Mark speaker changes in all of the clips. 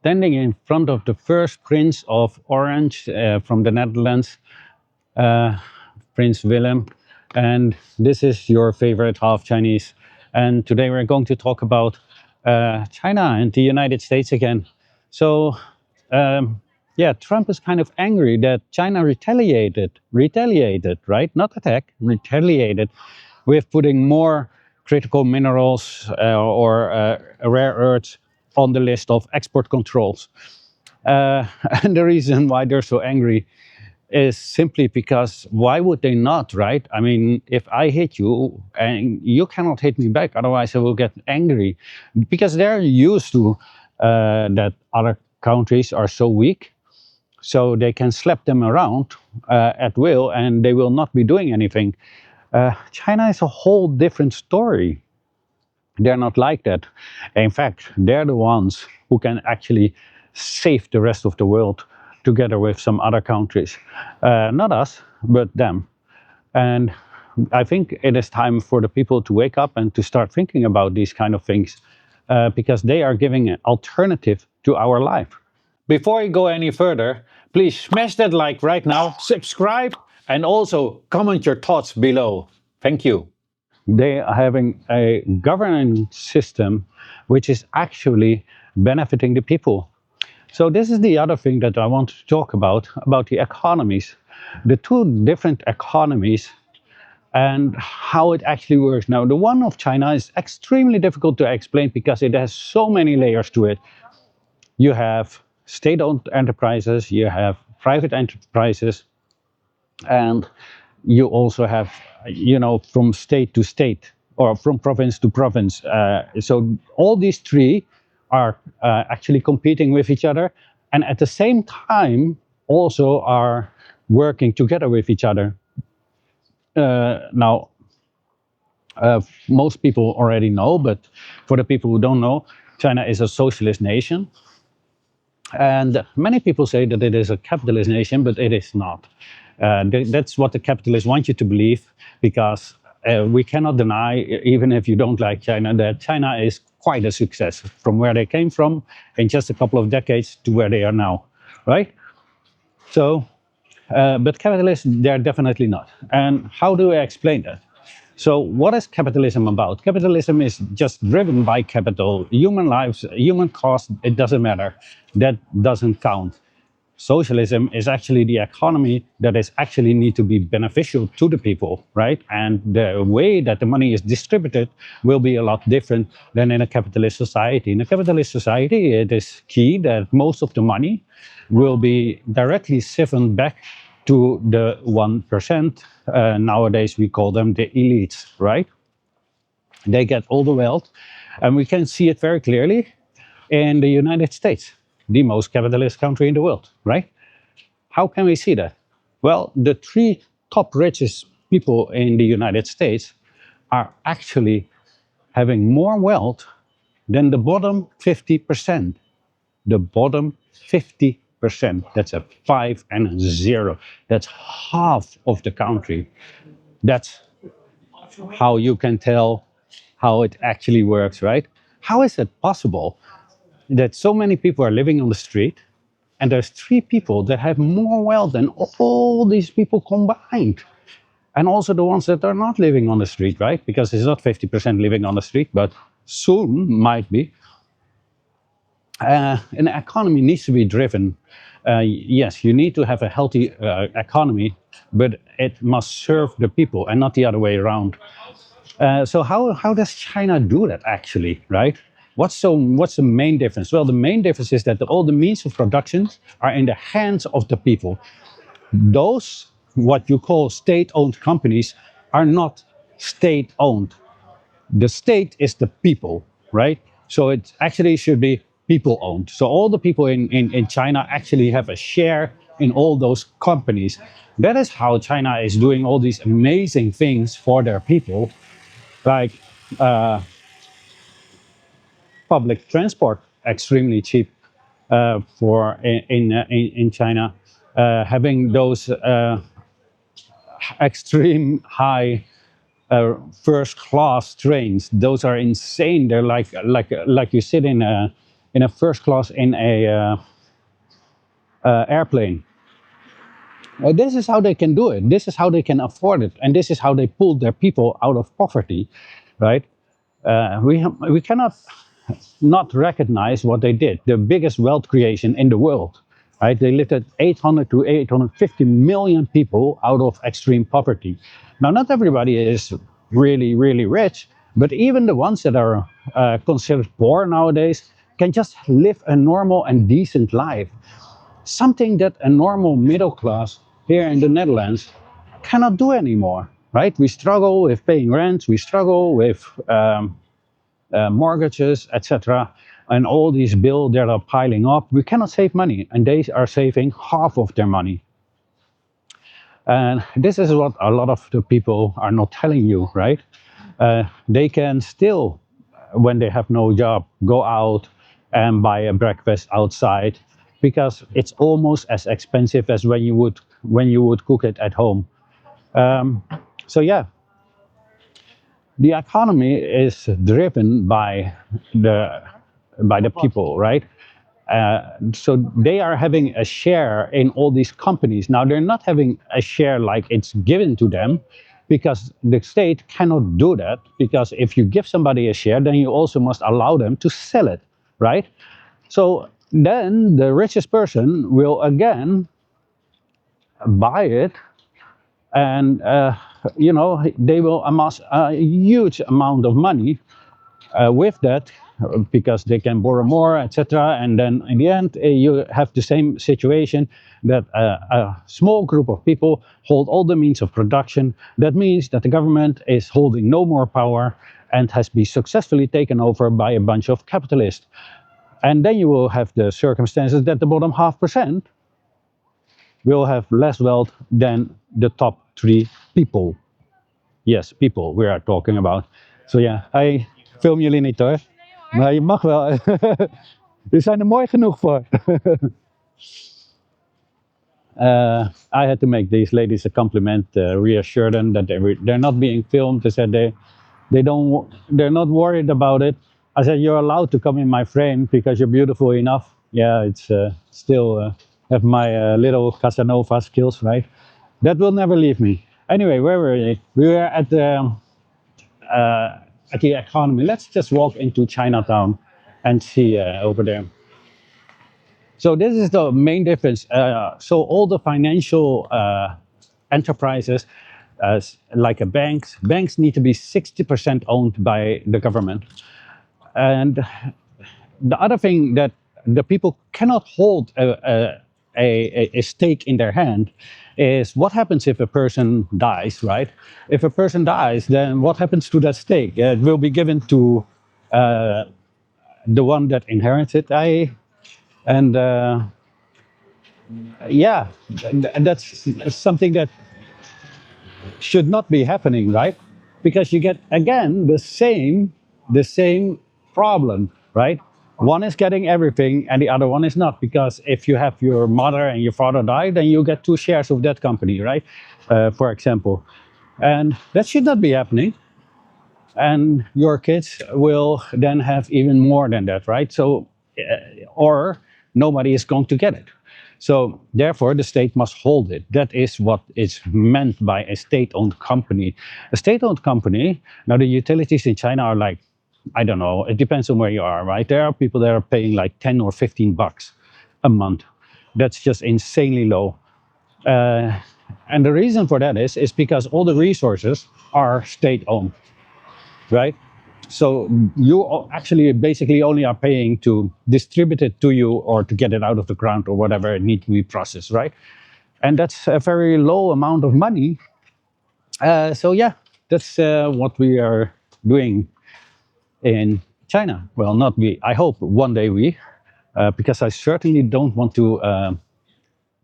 Speaker 1: standing in front of the first Prince of Orange from the Netherlands, uh, Prince Willem, and this is your favorite half Chinese. And today we're going to talk about China and the United States again. So, yeah, Trump is kind of angry that China retaliated, right? Not attack, retaliated with putting more critical minerals or rare earths on the list of export controls. And the reason why they're so angry is simply because why would they not, right? I mean, if I hit you and you cannot hit me back, otherwise I will get angry, because they're used to that other countries are so weak, so they can slap them around at will and they will not be doing anything. China is a whole different story. They're not like that. In fact, they're the ones who can actually save the rest of the world together with some other countries. Not us, but them. And I think it is time for the people to wake up and to start thinking about these kind of things, because they are giving an alternative to our life. Before you go any further, please smash that like right now, subscribe, and also comment your thoughts below. Thank you. They are having a governance system which is actually benefiting the people. So this is the other thing that I want to talk about the economies. The two different economies and how it actually works. Now, the one of China is extremely difficult to explain because it has so many layers to it. You have state-owned enterprises, you have private enterprises, and you also have, from state to state or from province to province. So all these three are actually competing with each other, and at the same time also are working together with each other. Now, most people already know, but for the people who don't know, China is a socialist nation. And many people say that it is a capitalist nation, but it is not. That's what the capitalists want you to believe, because we cannot deny, even if you don't like China, that China is quite a success from where they came from in just a couple of decades to where they are now, right? So, but capitalists, they're definitely not. And how do I explain that? So what is capitalism about? Capitalism is just driven by capital. Human lives, human cost, it doesn't matter. That doesn't count. Socialism is actually the economy that is actually need to be beneficial to the people, right? And the way that the money is distributed will be a lot different than in a capitalist society. In a capitalist society, it is key that most of the money will be directly siphoned back to the 1%. Nowadays, we call them the elites, right? They get all the wealth. And we can see it very clearly in the United States, the most capitalist country in the world, right? How can we see that? Well, the three top richest people in the United States are actually having more wealth than the bottom 50%. The bottom 50%. That's a 5 and a 0. That's half of the country. That's how you can tell how it actually works, right? How is it possible that so many people are living on the street and there's three people that have more wealth than all these people combined? And also the ones that are not living on the street, right? Because it's not 50% living on the street, but soon might be. An economy needs to be driven. Yes, you need to have a healthy economy, but it must serve the people and not the other way around. So how does China do that actually, right? What's the main difference? Well, the main difference is that all the means of production are in the hands of the people. Those, what you call state-owned companies, are not state-owned. The state is the people, right? So it actually should be people-owned. So all the people in China actually have a share in all those companies. That is how China is doing all these amazing things for their people, like public transport, extremely cheap in China, having those extreme high first class trains. Those are insane. They're like you sit in in a first class in a airplane. This is how they can do it. This is how they can afford it, and this is how they pull their people out of poverty, right? We cannot not recognize what they did. The biggest wealth creation in the world, right? They lifted 800 to 850 million people out of extreme poverty. Now, not everybody is really, really rich, but even the ones that are considered poor nowadays can just live a normal and decent life. Something that a normal middle class here in the Netherlands cannot do anymore, right? We struggle with paying rent, we struggle with mortgages, etc. And all these bills that are piling up, we cannot save money, and they are saving half of their money. And this is what a lot of the people are not telling you, right? They can still, when they have no job, go out and buy a breakfast outside because it's almost as expensive as when you would cook it at home. So yeah, the economy is driven by the people, right? So they are having a share in all these companies. Now they're not having a share like it's given to them, because the state cannot do that. Because if you give somebody a share, then you also must allow them to sell it, right? So then the richest person will again buy it, and they will amass a huge amount of money with that, because they can borrow more, etc. And then in the end, you have the same situation that a small group of people hold all the means of production. That means that the government is holding no more power and has been successfully taken over by a bunch of capitalists. And then you will have the circumstances that the bottom 0.5% will have less wealth than the top 3 people. Yes, people we are talking about. So yeah, I film jullie niet hoor. Maar je mag wel. We zijn er mooi genoeg voor. I had to make these ladies a compliment, reassure them that they're not being filmed. They said they're not worried about it. I said, you're allowed to come in my frame because you're beautiful enough. Yeah, it's still have my little Casanova skills, right? That will never leave me. Anyway, where were we? We were at the economy. Let's just walk into Chinatown and see over there. So this is the main difference. So all the financial enterprises, like banks need to be 60% owned by the government. And the other thing that the people cannot hold a stake in their hand is what happens if a person dies, right? If a person dies, then what happens to that stake? It will be given to the one that inherits it. And yeah, that's something that should not be happening, right? Because you get again the same problem, right? One is getting everything and the other one is not, because if you have your mother and your father die, then you get 2 shares of that company, right? For example. And that should not be happening. And your kids will then have even more than that, right? So, or nobody is going to get it. So therefore, the state must hold it. That is what is meant by a state-owned company. A state-owned company, now the utilities in China are like, I don't know, it depends on where you are, right? There are people that are paying like 10 or 15 bucks a month. That's just insanely low. And the reason for that is because all the resources are state-owned, right? So you actually basically only are paying to distribute it to you or to get it out of the ground or whatever it needs to be processed, right? And that's a very low amount of money. So yeah, that's what we are doing in China. Well, not we. I hope one day we, because I certainly don't want to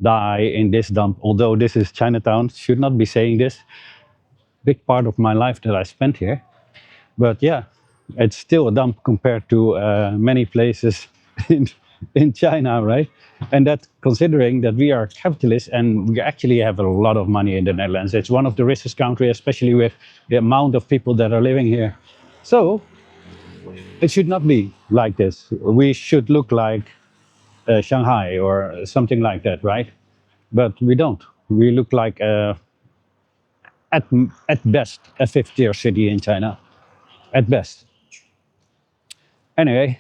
Speaker 1: die in this dump. Although this is Chinatown, should not be saying this. Big part of my life that I spent here. But yeah, it's still a dump compared to many places in China, right? And that considering that we are capitalists and we actually have a lot of money in the Netherlands. It's one of the richest countries, especially with the amount of people that are living here. So It should not be like this. We should look like Shanghai or something like that, right? But we don't. We look like, at, at best, a fifth-tier city in China. At best. Anyway,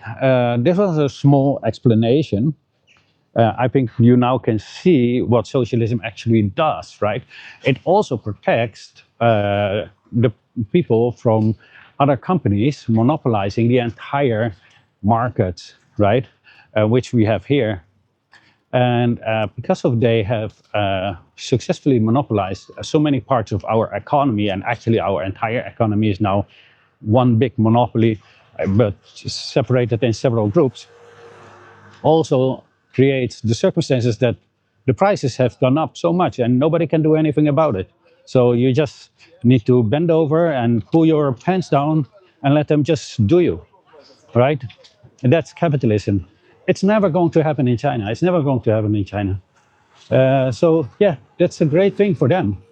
Speaker 1: this was a small explanation. I think you now can see what socialism actually does, right? It also protects the people from other companies monopolizing the entire market, right? Which we have here. And because of they have successfully monopolized so many parts of our economy, and actually our entire economy is now one big monopoly, but separated in several groups, also creates the circumstances that the prices have gone up so much and nobody can do anything about it. So you just need to bend over and pull your pants down and let them just do you, right? And that's capitalism. It's never going to happen in China. It's never going to happen in China. So yeah, that's a great thing for them,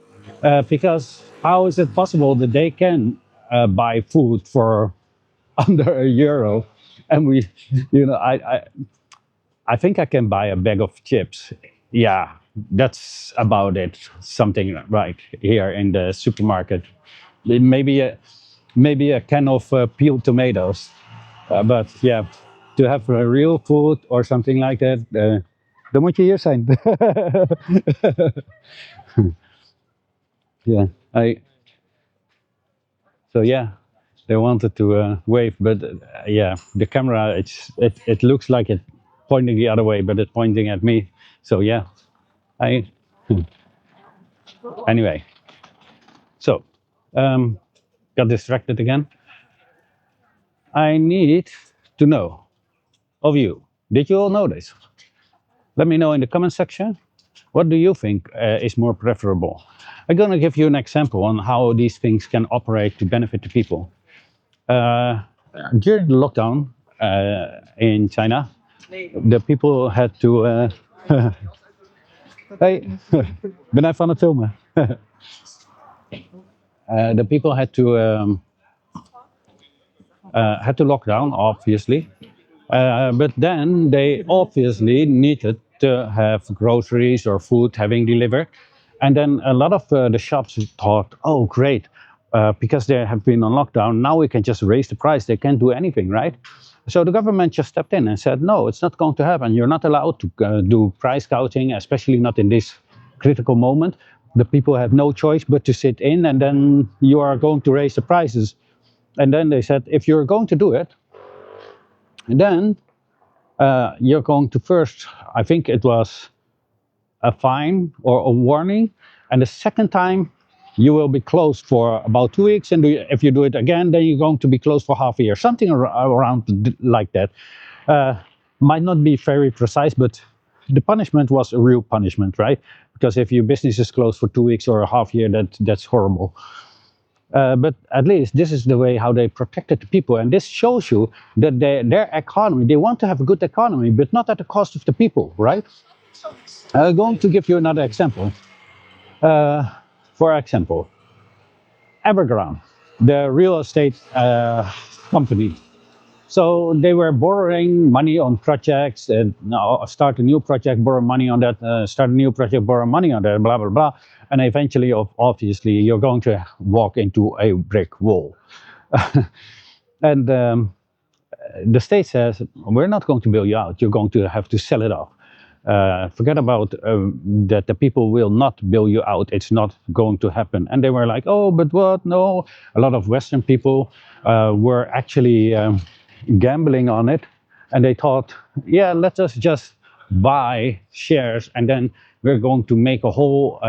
Speaker 1: because how is it possible that they can buy food for under €1, and we, I think I can buy a bag of chips. Yeah, that's about it. Something right here in the supermarket. Maybe a can of peeled tomatoes. But yeah, to have a real food or something like that, dan moet je hier zijn. Yeah, I. So yeah, they wanted to wave, but yeah, the camera it looks like it pointing the other way, but it's pointing at me. So yeah, I. Anyway, so got distracted again. I need to know of you. Did you all know this? Let me know in the comment section. What do you think is more preferable? I'm going to give you an example on how these things can operate to benefit the people. During the lockdown in China, the people had to. Hey, ben even aan het filmen. The people had to lock down, obviously. But then they obviously needed to have groceries or food having delivered. And then a lot of the shops thought, oh, great, because they have been on lockdown, now we can just raise the price. They can't do anything, right? So the government just stepped in and said, no, it's not going to happen. You're not allowed to do price gouging, especially not in this critical moment. The people have no choice but to sit in, and then you are going to raise the prices. And then they said, if you're going to do it, then you're going to first, I think it was a fine or a warning, and the second time you will be closed for about 2 weeks, and if you do it again, then you're going to be closed for half a year, something around like that. Might not be very precise, but the punishment was a real punishment, right? Because if your business is closed for 2 weeks or a half year, that's horrible. But at least this is the way how they protected the people. And this shows you that their economy, they want to have a good economy, but not at the cost of the people, right? I'm going to give you another example. For example, Evergrande, the real estate company. So they were borrowing money on projects, and start a new project, borrow money on that, start a new project, borrow money on that, blah, blah, blah. And eventually, obviously, you're going to walk into a brick wall. And the state says, we're not going to bail you out. You're going to have to sell it off. Forget about that the people will not bail you out. It's not going to happen. And they were like, oh, but what? No. A lot of Western people were actually gambling on it. And they thought, yeah, let us just buy shares, and then we're going to make a whole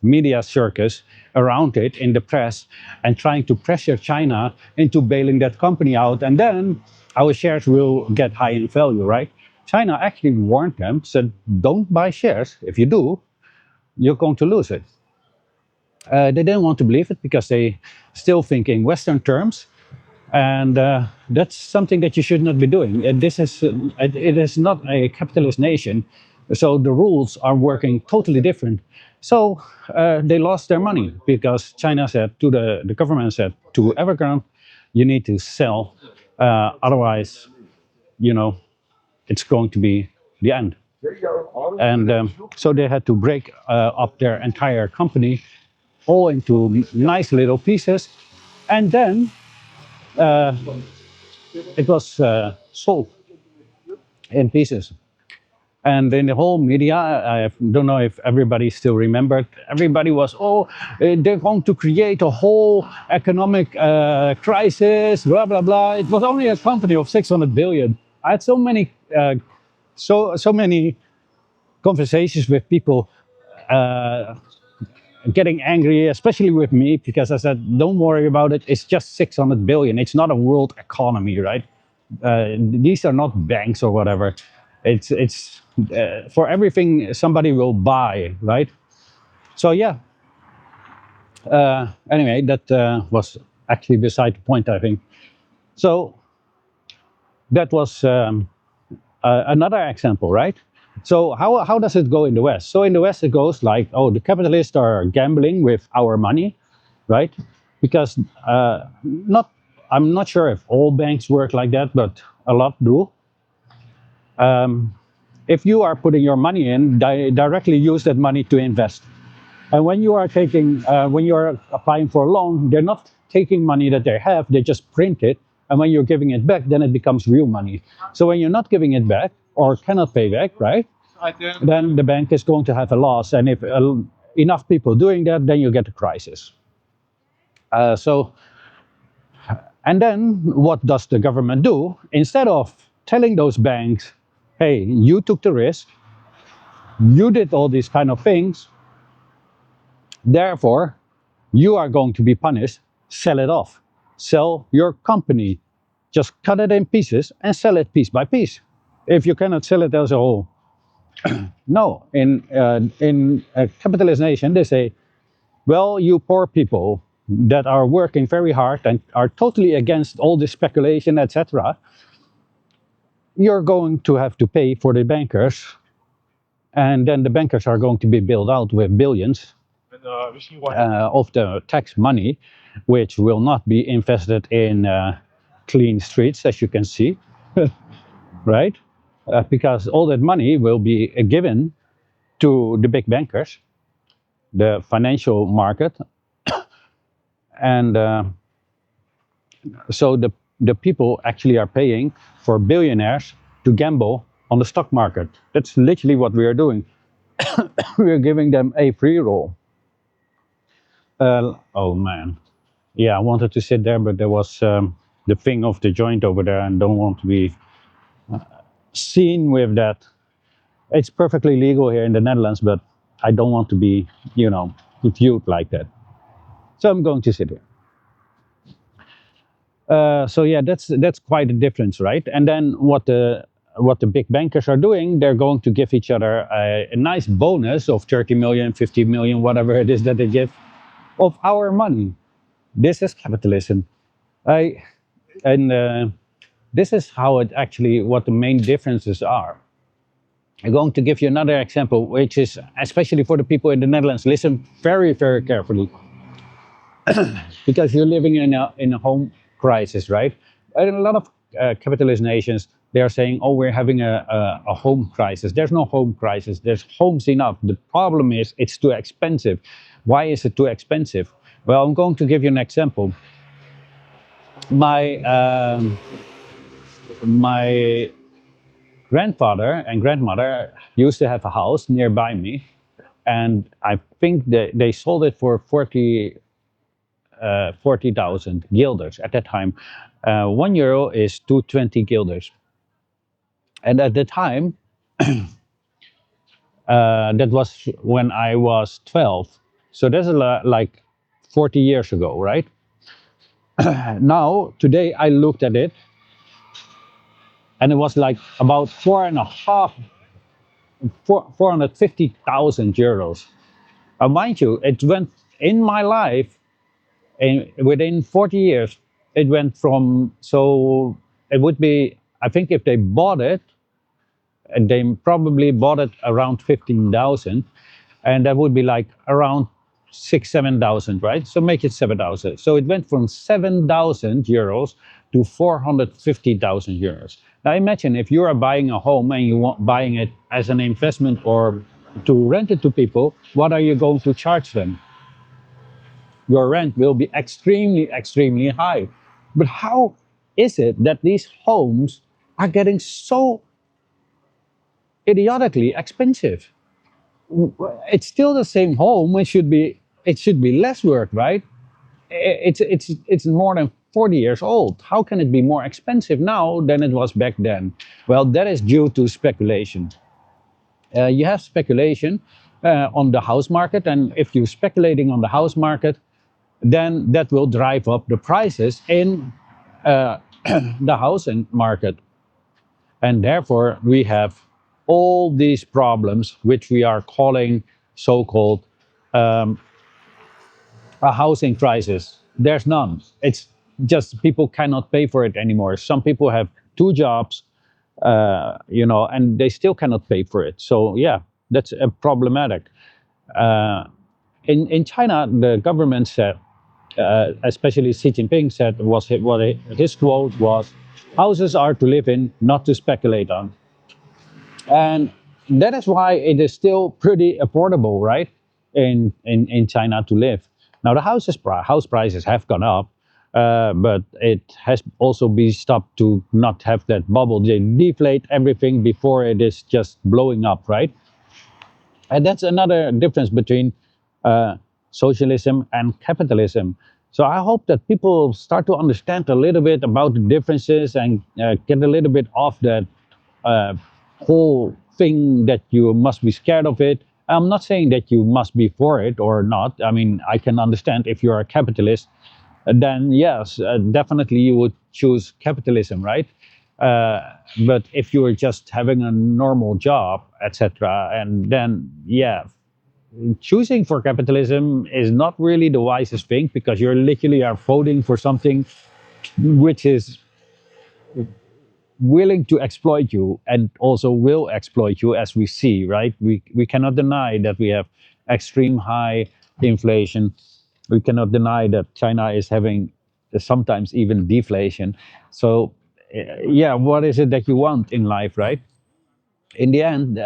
Speaker 1: media circus around it in the press and trying to pressure China into bailing that company out. And then our shares will get high in value, right? China actually warned them, said, don't buy shares. If you do, you're going to lose it. They didn't want to believe it because they still think in Western terms. And that's something that you should not be doing. And this is, it is not a capitalist nation. So the rules are working totally different. So they lost their money because China said to the government said to Evergrande, you need to sell Otherwise, you know, it's going to be the end. And so they had to break up their entire company all into nice little pieces. And then it was sold in pieces. And in the whole media, I don't know if everybody still remembered, everybody was, oh, they're going to create a whole economic crisis, blah, blah, blah. It was only a company of 600 billion. I had so many, so many conversations with people uh, getting angry, especially with me, because I said, don't worry about it. It's just 600 billion. It's not a world economy, right? These are not banks or whatever. It's for everything somebody will buy, right? So yeah. Anyway, that was actually beside the point, I think. So that was another example, right? So how does it go in the West? So in the West, it goes like, oh, the capitalists are gambling with our money, right? Because not, I'm not sure if all banks work like that, but a lot do. If you are putting your money in, directly use that money to invest. And when you are when you are applying for a loan, they're not taking money that they have; they just print it. And when you're giving it back, then it becomes real money. So when you're not giving it back or cannot pay back, right? Then the bank is going to have a loss. And if enough people doing that, then you get a crisis. So, and then what does the government do? Instead of telling those banks, hey, you took the risk, you did all these kind of things, therefore, you are going to be punished, sell it off. Sell your company. Just cut it in pieces and sell it piece by piece. If you cannot sell it as a whole. No, in a capitalist nation, they say, well, you poor people that are working very hard and are totally against all this speculation, etc., you're going to have to pay for the bankers, and then the bankers are going to be bailed out with billions of the tax money, which will not be invested in clean streets, as you can see, right? Because all that money will be given to the big bankers, the financial market, and so the people actually are paying for billionaires to gamble on the stock market. That's literally what we are doing. We are giving them a free roll. Oh man, yeah, I wanted to sit there, but there was the thing of the joint over there, and don't want to be seen with that. It's perfectly legal here in the Netherlands, but I don't want to be, viewed like that. So I'm going to sit here. So yeah, that's quite a difference, right? And then what the big bankers are doing, they're going to give each other a nice bonus of 30 million, 50 million, whatever it is that they give, of our money. This is capitalism. And this is how it actually, what the main differences are. I'm going to give you another example, which is especially for the people in the Netherlands. Listen very, very carefully, because you're living in a home crisis, right? And in a lot of capitalist nations, they are saying, "Oh, we're having a home crisis." There's no home crisis. There's homes enough. The problem is it's too expensive. Why is it too expensive? Well, I'm going to give you an example. My grandfather and grandmother used to have a house nearby me, and I think they sold it for 40,000 guilders at that time. €1 is 220 guilders. And at the time, that was when I was 12. So that's like 40 years ago, right? Now, today I looked at it, and it was like about 450,000 euros. Mind you, it went in my life, and within 40 years, it went from, so it would be, I think if they bought it, and they probably bought it around 15,000, and that would be like around 6, 7,000, right? So make it 7,000. So it went from 7,000 euros to 450,000 euros. Now imagine if you are buying a home and you want buying it as an investment or to rent it to people, what are you going to charge them? Your rent will be extremely, extremely high. But how is it that these homes are getting so idiotically expensive? It's still the same home. It should be less work, right? It's more than 40 years old. How can it be more expensive now than it was back then? Well, that is due to speculation. You have speculation on the house market, and if you're speculating on the house market, then that will drive up the prices in uh, the housing market. And therefore, we have all these problems, which we are calling so-called a housing crisis. There's none. It's just people cannot pay for it anymore. Some people have two jobs, and they still cannot pay for it. So yeah, that's problematic. Uh, in China, the government said, especially Xi Jinping said, his quote was, "Houses are to live in, not to speculate on." And that is why it is still pretty affordable, right, in China to live. Now the house prices have gone up, but it has also been stopped to not have that bubble. They deflate everything before it is just blowing up, right? And that's another difference between uh, socialism and capitalism. So I hope that people start to understand a little bit about the differences and get a little bit off that uh, whole thing that you must be scared of it. I'm not saying that you must be for it or not. I mean, I can understand if you're a capitalist, then yes, definitely you would choose capitalism, right? Uh, but if you're just having a normal job, etc., and then yeah, choosing for capitalism is not really the wisest thing because you're literally are voting for something which is willing to exploit you and also will exploit you, as we see, right? We cannot deny that we have extreme high inflation. We cannot deny that China is having sometimes even deflation. So yeah, what is it that you want in life, right? In the end,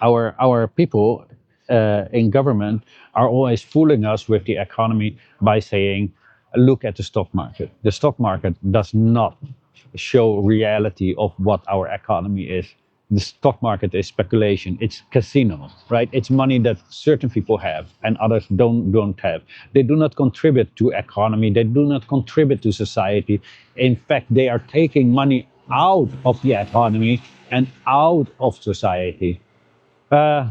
Speaker 1: our people in government are always fooling us with the economy by saying, look at the stock market. The stock market does not show reality of what our economy is. The stock market is speculation. It's casino, right? It's money that certain people have and others don't have. They do not contribute to economy. They do not contribute to society. In fact, they are taking money out of the economy and out of society. Uh,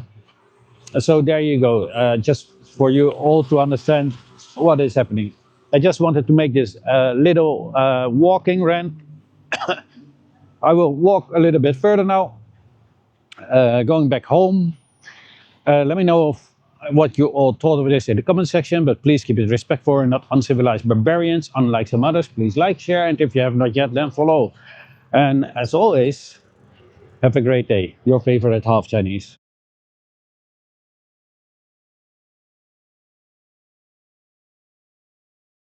Speaker 1: so there you go. Just for you all to understand what is happening. I just wanted to make this little walking rant. I will walk a little bit further now, going back home. Let me know what you all thought of this in the comment section, but please keep it respectful and not uncivilized barbarians, unlike some others. Please like, share, and if you have not yet, then follow. And as always, have a great day. Your favorite half Chinese.